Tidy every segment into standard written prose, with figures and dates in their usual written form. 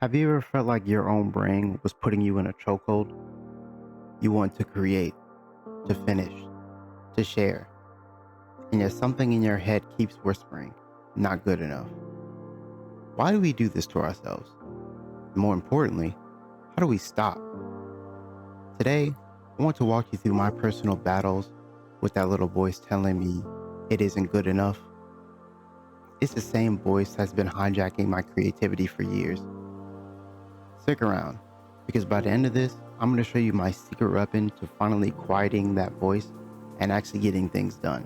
Have you ever felt like your own brain was putting you in a chokehold? You want to create, to finish, to share, and yet something in your head keeps whispering, not good enough. Why do we do this to ourselves? And more importantly, how do we stop? Today, I want to walk you through my personal battles with that little voice telling me it isn't good enough. It's the same voice that's been hijacking my creativity for years. Stick around, because by the end of this, I'm going to show you my secret weapon to finally quieting that voice and actually getting things done.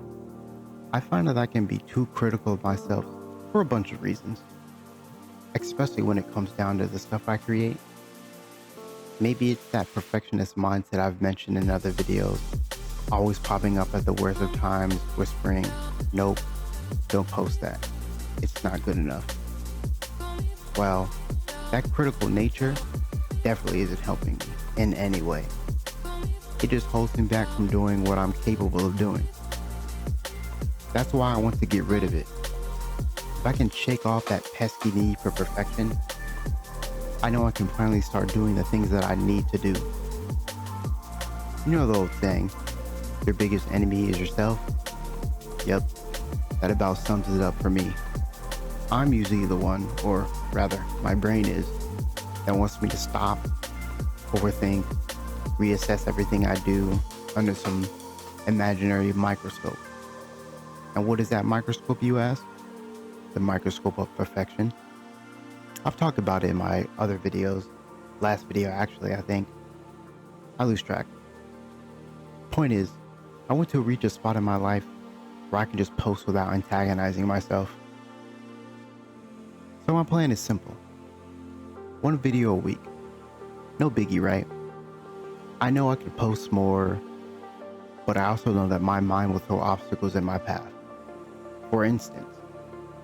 I find that I can be too critical of myself for a bunch of reasons, especially when it comes down to the stuff I create. Maybe it's that perfectionist mindset I've mentioned in other videos, always popping up at the worst of times, whispering, nope, don't post that. It's not good enough. Well, that critical nature definitely isn't helping me in any way. It just holds me back from doing what I'm capable of doing. That's why I want to get rid of it. If I can shake off that pesky need for perfection, I know I can finally start doing the things that I need to do. You know the old saying, your biggest enemy is yourself? Yep, that about sums it up for me. I'm usually the one, or rather, my brain is, that wants me to stop, overthink, reassess everything I do under some imaginary microscope. And what is that microscope, you ask? The microscope of perfection. I've talked about it in my other videos. Last video, actually, I think. I lose track. Point is, I want to reach a spot in my life where I can just post without antagonizing myself. So my plan is simple. One video a week. No biggie, right? I know I could post more, but I also know that my mind will throw obstacles in my path. For instance,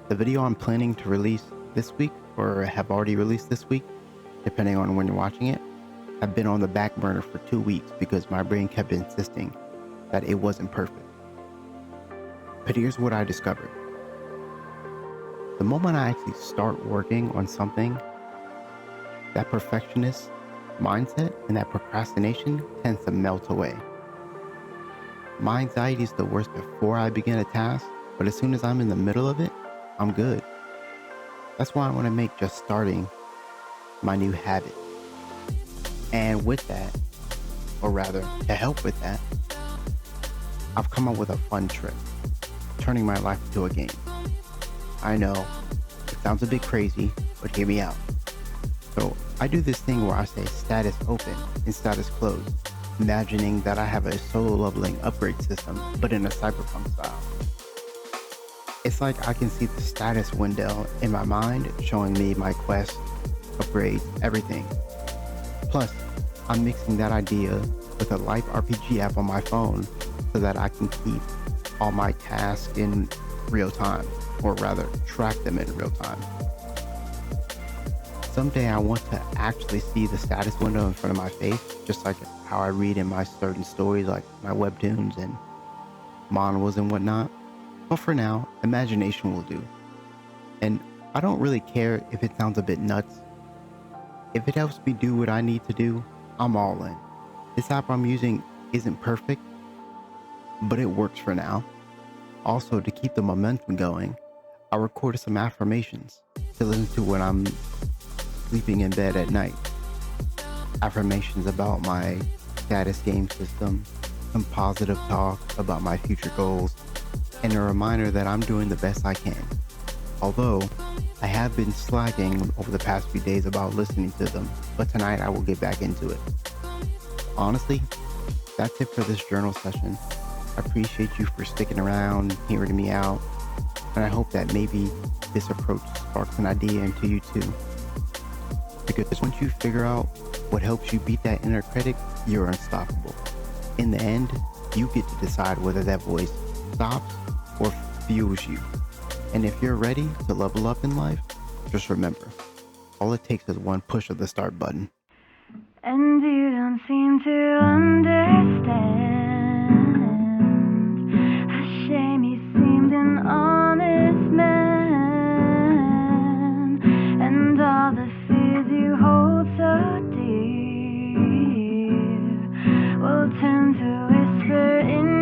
the video I'm planning to release this week, or have already released this week, depending on when you're watching it, have been on the back burner for 2 weeks because my brain kept insisting that it wasn't perfect. But here's what I discovered. The moment I actually start working on something, that perfectionist mindset and that procrastination tends to melt away. My anxiety is the worst before I begin a task, but as soon as I'm in the middle of it, I'm good. That's why I want to make just starting my new habit. And with that, or rather, to help with that, I've come up with a fun trick, turning my life into a game. I know, it sounds a bit crazy, but hear me out. So I do this thing where I say status open and status closed, imagining that I have a solo leveling upgrade system, but in a cyberpunk style. It's like I can see the status window in my mind showing me my quest, upgrades, everything. Plus, I'm mixing that idea with a life RPG app on my phone so that I can keep all my tasks in real time, or rather track them in real time. Someday I want to actually see the status window in front of my face, just like how I read in my certain stories like my webtoons and manhwas and whatnot. But for now, imagination will do. And I don't really care if it sounds a bit nuts. If it helps me do what I need to do, I'm all in. This app I'm using isn't perfect, but it works for now. Also, to keep the momentum going, I recorded some affirmations to listen to when I'm sleeping in bed at night. Affirmations about my status game system, some positive talk about my future goals, and a reminder that I'm doing the best I can. Although, I have been slacking over the past few days about listening to them, but tonight I will get back into it. Honestly, that's it for this journal session. I appreciate you for sticking around, hearing me out, and I hope that maybe this approach sparks an idea into you too. Because once you figure out what helps you beat that inner critic, you're unstoppable. In the end, you get to decide whether that voice stops or fuels you. And if you're ready to level up in life, just remember, all it takes is one push of the start button. And you don't seem to understand how shame you seemed an honest man, and all the fears you tend to whisper in